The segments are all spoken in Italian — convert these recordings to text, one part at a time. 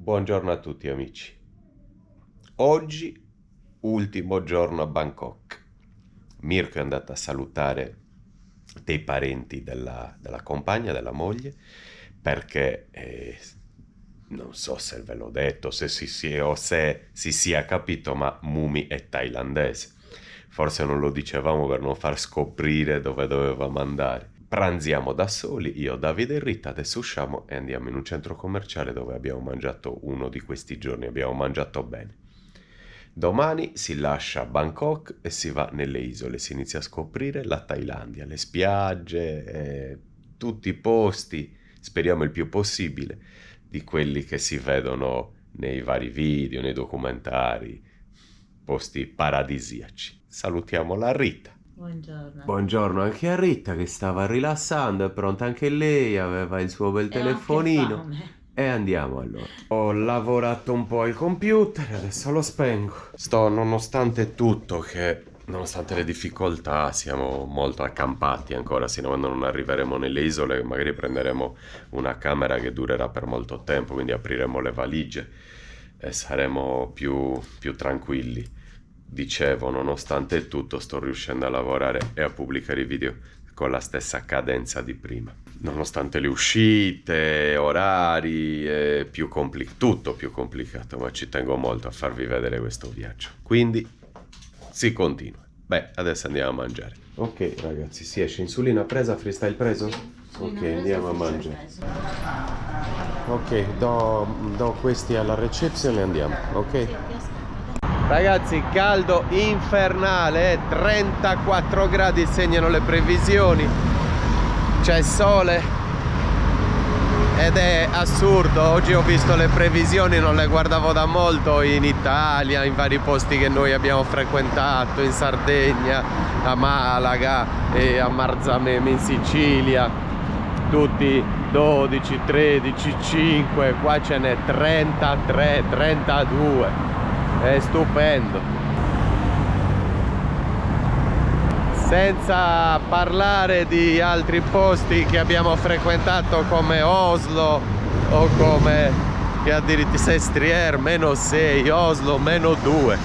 Buongiorno a tutti amici. Oggi, ultimo giorno a Bangkok. Mirko è andato a salutare dei parenti della compagna, della moglie, perché non so se ve l'ho detto, se si sia capito, ma Mumi è thailandese. Forse non lo dicevamo per non far scoprire dove dovevamo andare. Pranziamo da soli, io, Davide e Rita, adesso usciamo e andiamo in un centro commerciale dove abbiamo mangiato uno di questi giorni, abbiamo mangiato bene. Domani si lascia Bangkok e si va nelle isole, si inizia a scoprire la Thailandia, le spiagge, tutti i posti, speriamo il più possibile, di quelli che si vedono nei vari video, nei documentari, posti paradisiaci. Salutiamo la Rita. Buongiorno. Buongiorno anche a Rita che stava rilassando, è pronta anche lei, aveva il suo bel telefonino. E andiamo allora. Ho lavorato un po' al computer, adesso lo spengo. Nonostante tutto, nonostante le difficoltà, siamo molto accampati ancora, sino a quando non arriveremo nelle isole, magari prenderemo una camera che durerà per molto tempo, quindi apriremo le valigie e saremo più tranquilli. Dicevo, nonostante tutto, sto riuscendo a lavorare e a pubblicare i video con la stessa cadenza di prima. Nonostante le uscite, orari, è tutto più complicato, ma ci tengo molto a farvi vedere questo viaggio. Quindi si continua. Beh, adesso andiamo a mangiare. Ok ragazzi, si esce. Insulina presa, freestyle preso? Ok, andiamo a mangiare. Ok, do questi alla reception e andiamo, ok? Ragazzi, caldo infernale, 34 gradi segnano le previsioni, c'è sole ed è assurdo. Oggi ho visto le previsioni, non le guardavo da molto in Italia, in vari posti che noi abbiamo frequentato, in Sardegna, a Malaga e a Marzameme in Sicilia, tutti 12, 13, 5, qua ce n'è 33, 32. È stupendo, senza parlare di altri posti che abbiamo frequentato come Oslo o come che addirittura Sestriere -6, Oslo -2.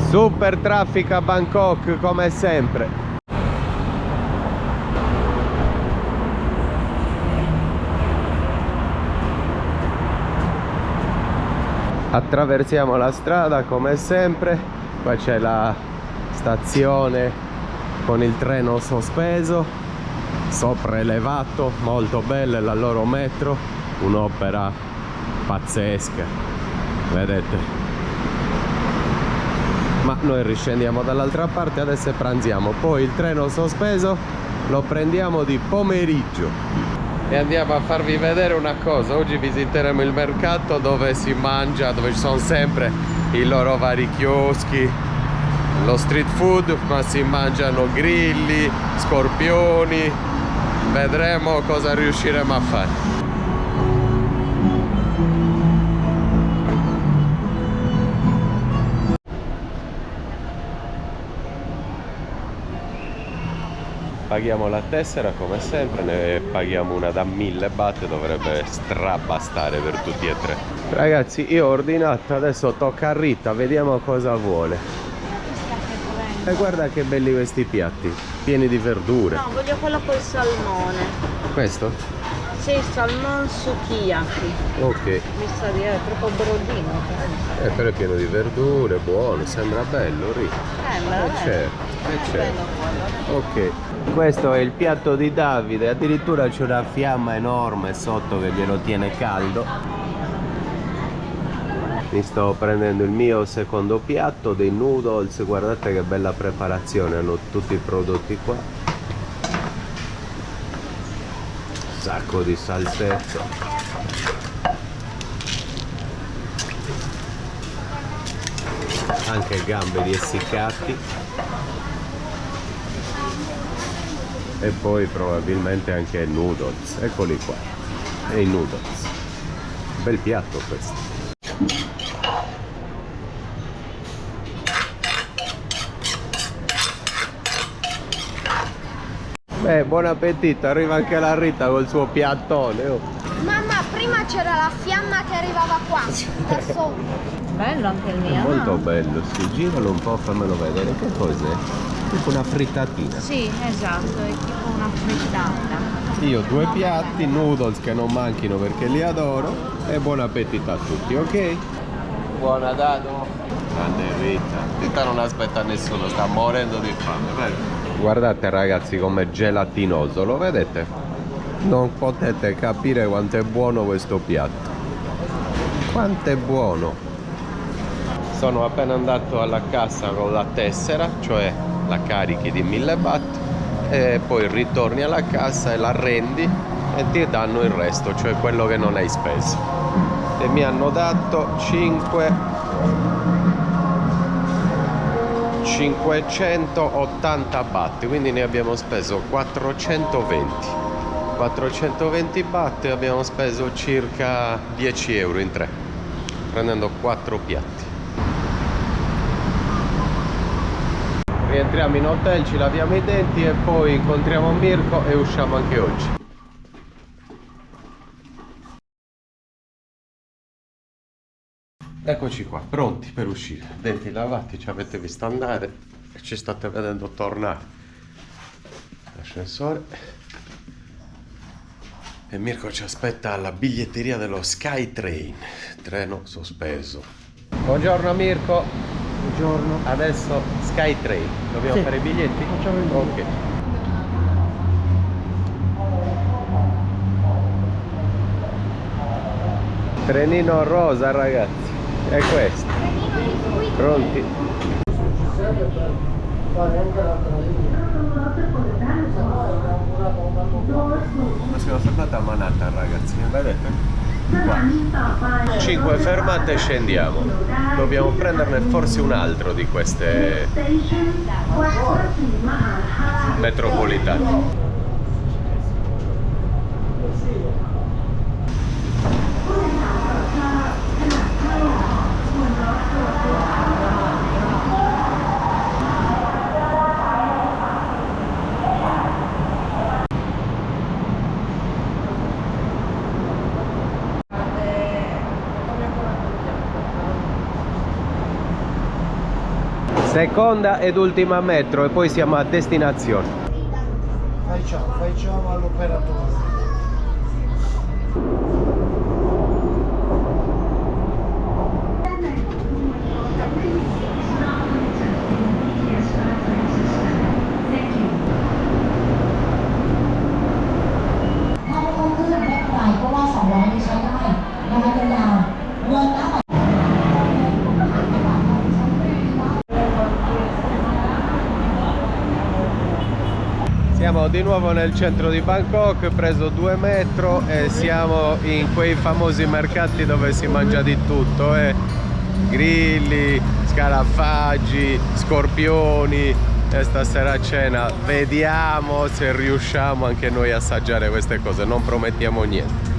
Super traffico a Bangkok come sempre. Attraversiamo la strada come sempre, qua c'è la stazione con il treno sospeso, sopraelevato, molto bella la loro metro, un'opera pazzesca, vedete? Ma noi riscendiamo dall'altra parte adesso e pranziamo, poi il treno sospeso lo prendiamo di pomeriggio. E andiamo a farvi vedere una cosa. Oggi visiteremo il mercato dove si mangia, dove ci sono sempre i loro vari chioschi, lo street food, ma si mangiano grilli, scorpioni. Vedremo cosa riusciremo a fare. Paghiamo la tessera come sempre, ne paghiamo una da 1000 baht, dovrebbe strabastare per tutti e tre. Ragazzi, io ho ordinato, adesso tocca a Rita, vediamo cosa vuole. E guarda che belli questi piatti, pieni di verdure. No, voglio quello col salmone. Questo? Sì, salmon sukiyaki. Ok. Mi sa di è troppo brodino. Però è pieno di verdure, buono, sembra bello, Rita. Certo. Ok. Questo è il piatto di Davide, addirittura c'è una fiamma enorme sotto che glielo tiene caldo. Mi sto prendendo il mio secondo piatto dei noodles, guardate che bella preparazione, hanno tutti i prodotti qua. Un sacco di salsette. Anche gamberi essiccati. E poi probabilmente anche noodles, eccoli qua, e i noodles, bel piatto questo. Buon appetito, arriva anche la Rita col suo piattone. Mamma, prima prima c'era la fiamma che arrivava qua, da sopra. Bello anche il mio, Molto no? bello, sì, giralo un po', fammelo vedere. Che cos'è? Tipo una frittatina. Sì, esatto, è tipo una frittata. Io 2 piatti, noodles che non manchino perché li adoro e buon appetito a tutti, ok? Buona Dado. Grande Rita. Rita non aspetta nessuno, sta morendo di fame, vero? Guardate ragazzi com'è gelatinoso, lo vedete? Non potete capire quanto è buono questo piatto. Quanto è buono! Sono appena andato alla cassa con la tessera, cioè la carichi di 1000 baht e poi ritorni alla cassa e la rendi e ti danno il resto, cioè quello che non hai speso. E mi hanno dato 580 baht, quindi ne abbiamo speso 420 baht e abbiamo speso circa 10 euro in 3, prendendo 4 piatti. Rientriamo in hotel, ci laviamo i denti e poi incontriamo Mirko e usciamo anche oggi. Eccoci qua, pronti per uscire. Denti lavati, ci avete visto andare e ci state vedendo tornare. L'ascensore. E Mirko ci aspetta alla biglietteria dello SkyTrain, treno sospeso. Buongiorno Mirko. Buongiorno. Adesso SkyTrain. Dobbiamo fare i biglietti? Facciamo i biglietti. Ok. Trenino rosa ragazzi. È questo. Pronti? Ma siamo fermati a Manhattan ragazzi, vedete? Qua. 5 fermate e scendiamo. Dobbiamo prenderne forse un altro di queste metropolitane. Seconda ed ultima metro e poi siamo a destinazione. Facciamo all'operatore. Siamo di nuovo nel centro di Bangkok, preso 2 metro e siamo in quei famosi mercati dove si mangia di tutto, grilli, scarafaggi, scorpioni e stasera a cena vediamo se riusciamo anche noi a assaggiare queste cose, non promettiamo niente.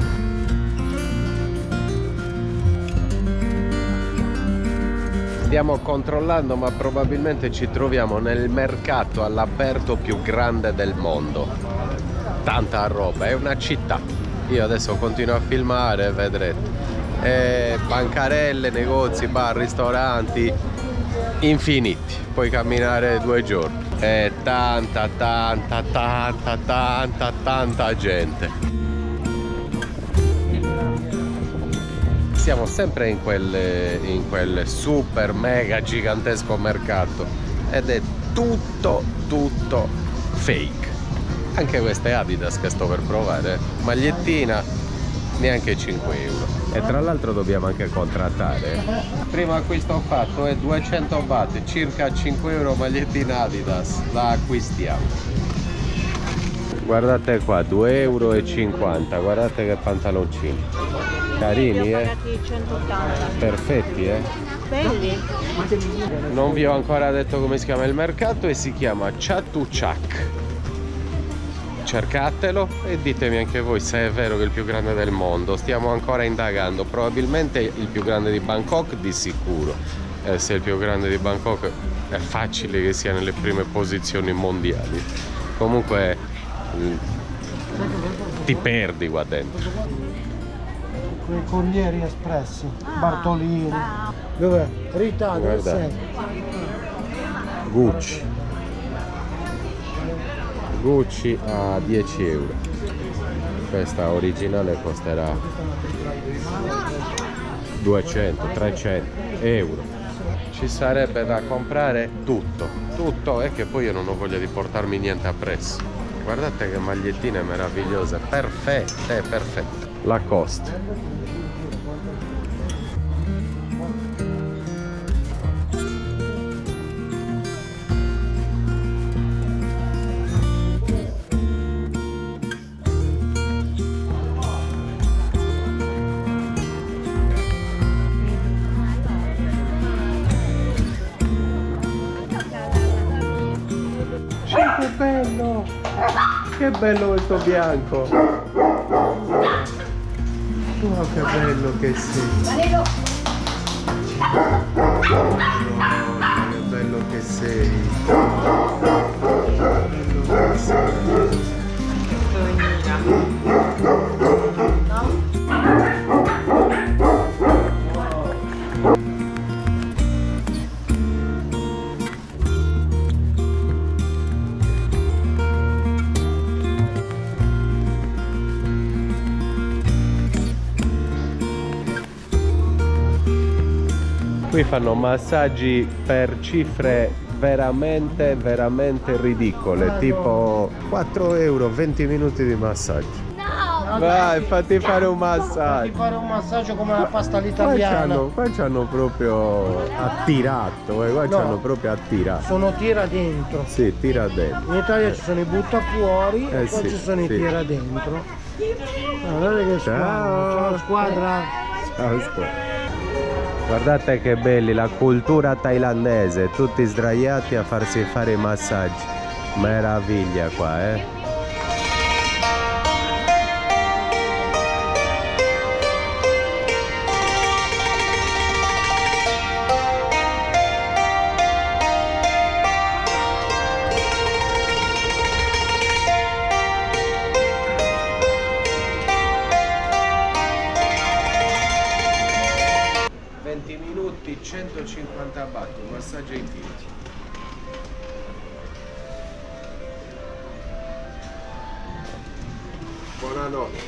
Stiamo controllando, ma probabilmente ci troviamo nel mercato all'aperto più grande del mondo. Tanta roba, è una città. Io adesso continuo a filmare, vedrete. Bancarelle, negozi, bar, ristoranti, infiniti. Puoi camminare 2 giorni. E tanta gente. Siamo sempre in quel super mega gigantesco mercato ed è tutto fake. Anche queste Adidas che sto per provare, magliettina neanche 5 euro. E tra l'altro dobbiamo anche contrattare. Primo acquisto fatto è 200 baht, circa 5 euro magliettina Adidas, la acquistiamo. Guardate qua, 2,50 euro, guardate che pantaloncini. Carini, pagati 180. Perfetti, Belli. Non vi ho ancora detto come si chiama il mercato e si chiama Chatuchak. Cercatelo e ditemi anche voi se è vero che è il più grande del mondo. Stiamo ancora indagando, probabilmente il più grande di Bangkok di sicuro. Se è il più grande di Bangkok è facile che sia nelle prime posizioni mondiali. Comunque ti perdi qua dentro. quei corrieri espressi, Ah, Bartolini. ah. Dov'è? Rita, dove Guarda. sei? Gucci. Gucci a 10 euro. Questa originale costerà 200-300 euro. Ci sarebbe da comprare tutto, è che poi io non ho voglia di portarmi niente appresso. Guardate che magliettine meravigliose, perfette. Lacoste. Che bello! Che bello questo bianco! Wow, che bello che sei! Che bello che sei! Qui fanno massaggi per cifre veramente ridicole, tipo 4 euro, 20 minuti di massaggio. No! Vai, fatti fare un Fatti massaggio. fare un massaggio come la pasta all'italiana. Qua ci hanno proprio attirato, qua ci No. hanno proprio attirato. Sono tira dentro. Sì, tira dentro. In Italia ci sono i butta fuori e qua sì, ci sono i sì. tira dentro. Guardate che squadra. Ciao squadra. Ciao, scuola. Guardate che belli, la cultura thailandese, tutti sdraiati a farsi fare i massaggi. Meraviglia qua, eh? Minuti 150 baht, un massaggio ai piedi. Buonanotte.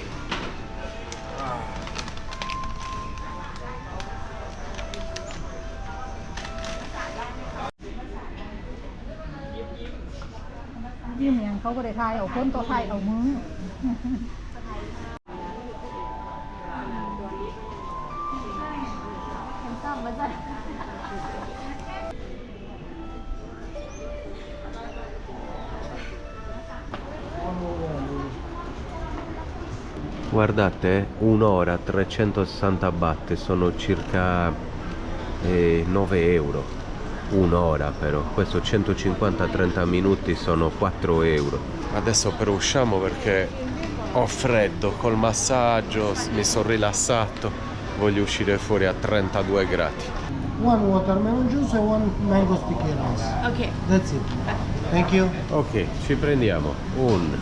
Như miệngเขาก็ได้ทายเอาคนตัวไทยเอามึง Guardate, un'ora 360 baht sono circa 9 euro. Un'ora però, questo 150-30 minuti sono 4 euro. Adesso però usciamo perché ho freddo, col massaggio mi sono rilassato, voglio uscire fuori a 32 gradi. One watermelon juice and one mango sticky rice. Ok. That's it. Thank you. Ok, ci prendiamo un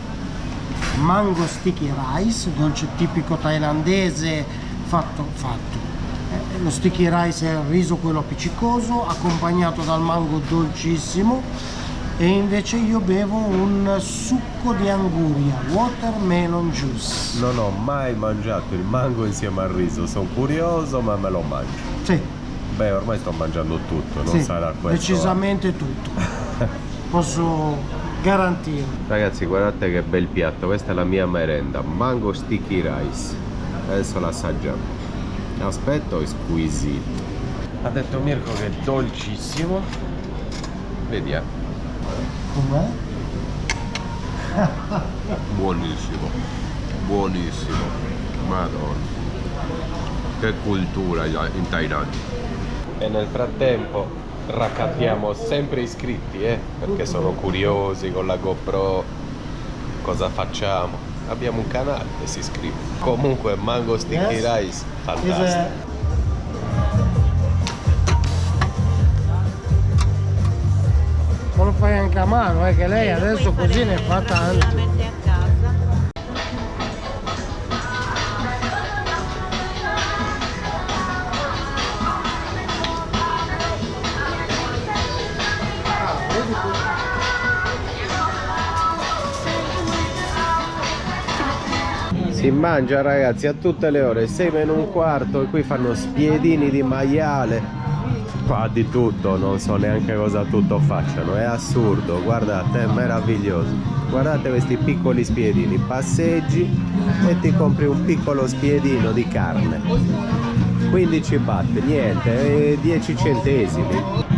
Mango sticky rice, dolce tipico thailandese fatto. Lo sticky rice è il riso quello appiccicoso accompagnato dal mango dolcissimo e invece io bevo un succo di anguria, watermelon juice. non ho mai mangiato il mango insieme al riso, sono curioso ma me lo mangio. Sì, Beh, ormai sto mangiando tutto, non sì, sarà questo. decisamente tutto. Posso garantire. Ragazzi, guardate che bel piatto, questa è la mia merenda, mango sticky rice. Adesso l'assaggiamo. Aspetto, è squisito. Ha detto Mirko che è dolcissimo. Vediamo. Com'è? Buonissimo, buonissimo. Madonna. Che cultura in Thailandia. E nel frattempo raccattiamo sempre iscritti, perché sono curiosi con la GoPro cosa facciamo. Abbiamo un canale e si iscrive. Comunque mango sticky Yes. rice, fantastico. Ma lo fai anche a mano, che lei adesso così ne fa tanti. a casa. Si mangia ragazzi a tutte le ore, 6:45 e qui fanno spiedini di maiale, qua di tutto, non so neanche cosa tutto facciano, è assurdo, guardate, è meraviglioso. Guardate questi piccoli spiedini, passeggi e ti compri un piccolo spiedino di carne, 15 baht, niente, 10 centesimi.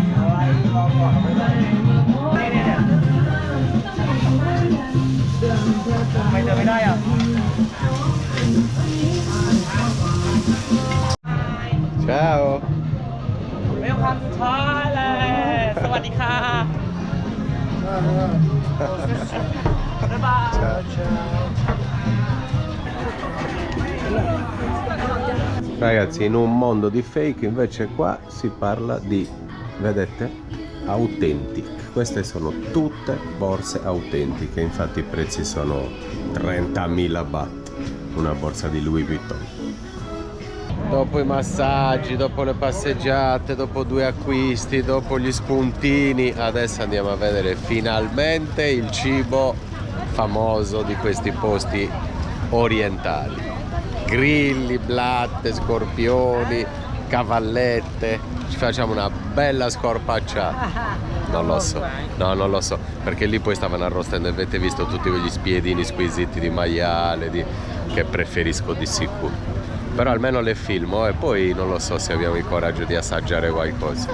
Ciao. Welcome to Thailand สวัสดีค่ะ บ๊ายบาย Ragazzi, in un mondo di fake invece qua si parla di, vedete, authentic. Queste sono tutte borse autentiche, infatti i prezzi sono 30.000 baht, una borsa di Louis Vuitton. Dopo i massaggi, dopo le passeggiate, dopo 2 acquisti, dopo gli spuntini, adesso andiamo a vedere finalmente il cibo famoso di questi posti orientali. Grilli, blatte, scorpioni, cavallette. Ci facciamo una bella scorpacciata. Non lo so, no, non lo so, perché lì poi stavano arrostando, avete visto tutti quegli spiedini squisiti di maiale, che preferisco di sicuro. Però almeno le filmo e poi non lo so se abbiamo il coraggio di assaggiare qualcosa.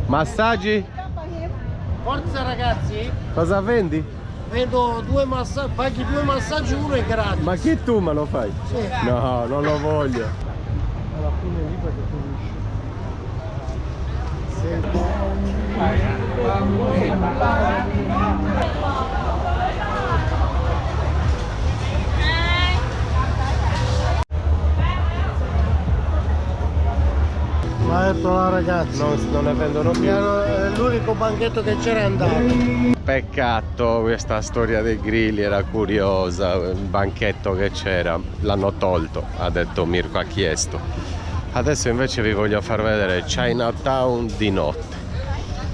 Massaggi? Forza ragazzi, Cosa vendi? vedo 2 massaggi, paghi 2 massaggi, uno è gratis. Ma che tu me lo fai? Sì. No, non lo voglio. Alla fine lì perché finisce. Ma ha detto la ragazza. Non ne vendono più. L'unico banchetto che c'era è andato. Peccato, questa storia dei grilli era curiosa, il banchetto che c'era l'hanno tolto, ha detto Mirko, ha chiesto. Adesso invece vi voglio far vedere Chinatown di notte,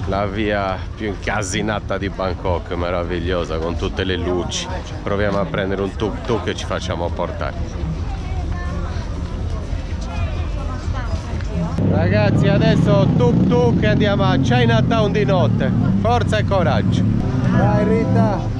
la via più incasinata di Bangkok, meravigliosa con tutte le luci. Proviamo a prendere un tuk tuk e ci facciamo portare. Ragazzi, adesso tuk tuk e andiamo a Chinatown di notte. Forza e coraggio. Dai Rita.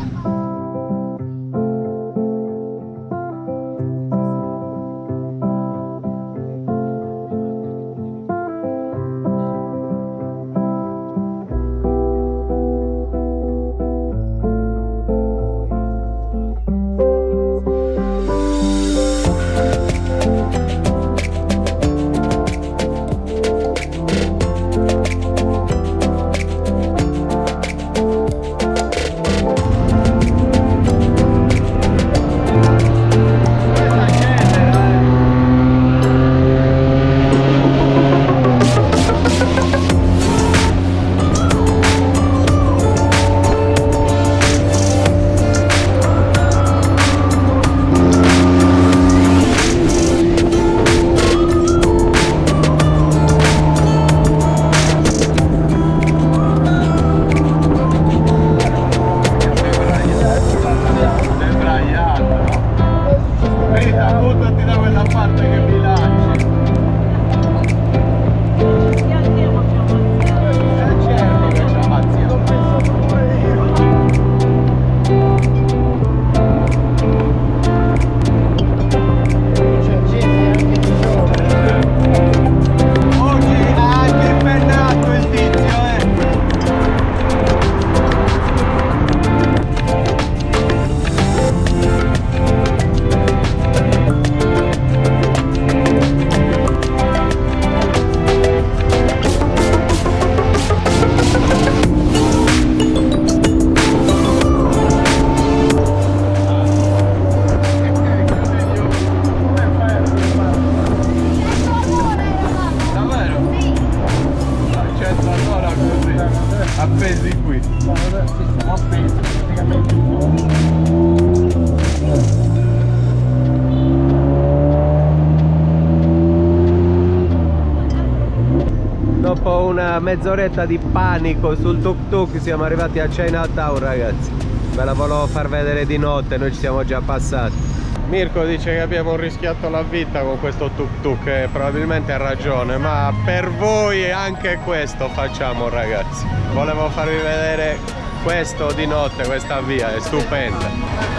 una mezz'oretta di panico sul tuk tuk, siamo arrivati a Chinatown, ragazzi. Ve la volevo far vedere di notte, noi ci siamo già passati. Mirko dice che abbiamo rischiato la vita con questo tuk tuk e probabilmente ha ragione, ma per voi anche questo facciamo, ragazzi. Volevo farvi vedere questo di notte, questa via è stupenda.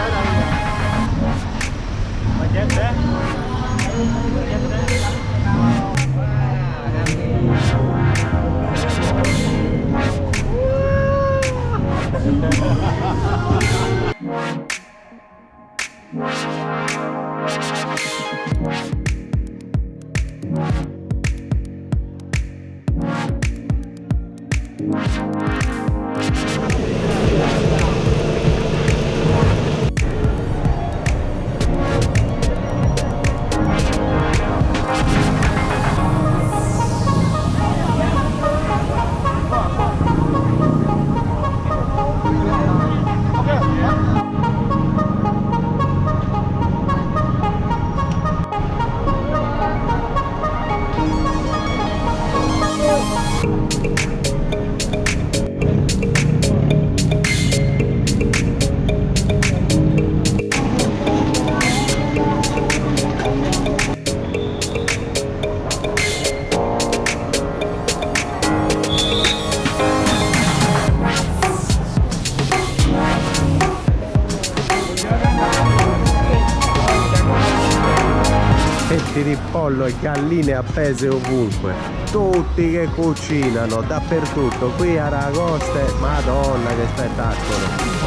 Di pollo e galline appese ovunque, tutti che cucinano dappertutto, qui a Aragoste, madonna che spettacolo.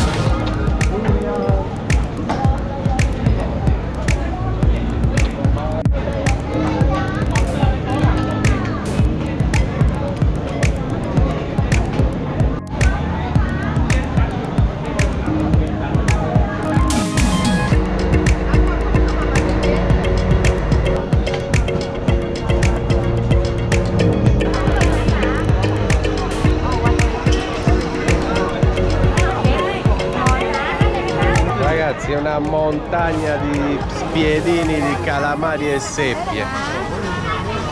È una montagna di spiedini di calamari e seppie,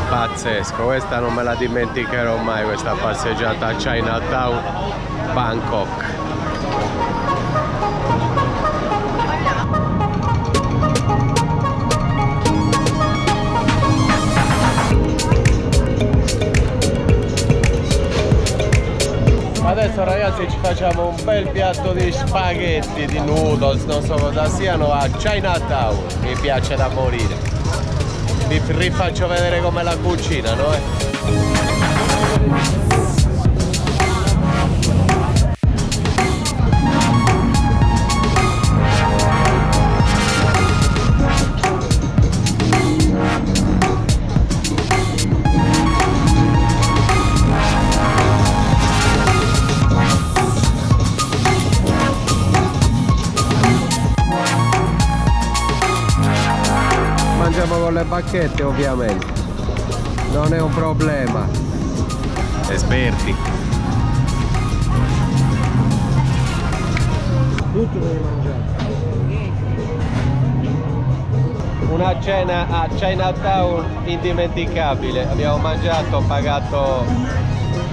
pazzesco, questa non me la dimenticherò mai, questa passeggiata a Chinatown, Bangkok. Adesso ragazzi ci facciamo un bel piatto di spaghetti, di noodles, non so cosa siano, a Chinatown, mi piace da morire. Vi rifaccio vedere come la cucinano, Mangiamo con le bacchette ovviamente, non è un problema. Esperti. Tutto devi mangiare. Una cena a Chinatown indimenticabile, abbiamo mangiato, pagato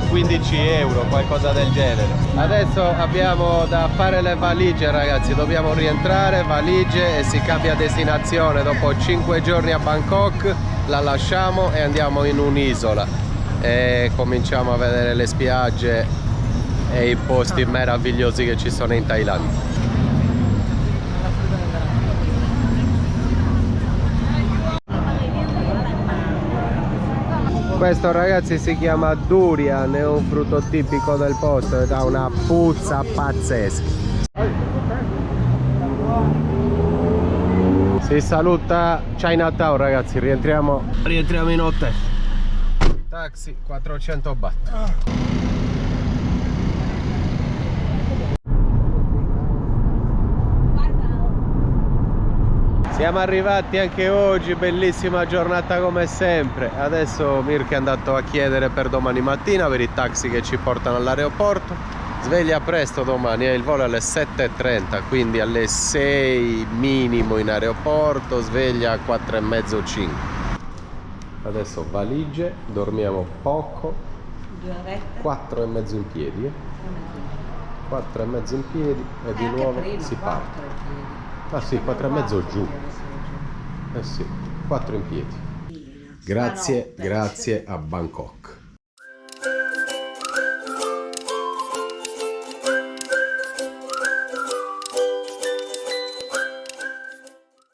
15 euro, qualcosa del genere. Adesso abbiamo da fare le valigie, ragazzi, dobbiamo rientrare, valigie, e si cambia destinazione. Dopo 5 giorni a Bangkok la lasciamo e andiamo in un'isola e cominciamo a vedere le spiagge e i posti meravigliosi che ci sono in Thailandia. Questo, ragazzi, si chiama durian, è un frutto tipico del posto e dà una puzza pazzesca. Si saluta Chinatown, ragazzi, rientriamo in hotel. Taxi 400 baht. Siamo arrivati anche oggi, bellissima giornata come sempre. Adesso Mirko è andato a chiedere per domani mattina per i taxi che ci portano all'aeroporto. Sveglia presto domani, il volo è alle 7:30, quindi alle 6 minimo in aeroporto, sveglia a 4:30 o 5. Adesso valigie, dormiamo poco 2 orette. 4 e mezzo in piedi. 4 e mezzo in piedi e di nuovo si parte. Ah sì, 4 e mezzo giù. Eh sì, 4 in piedi. Grazie a Bangkok.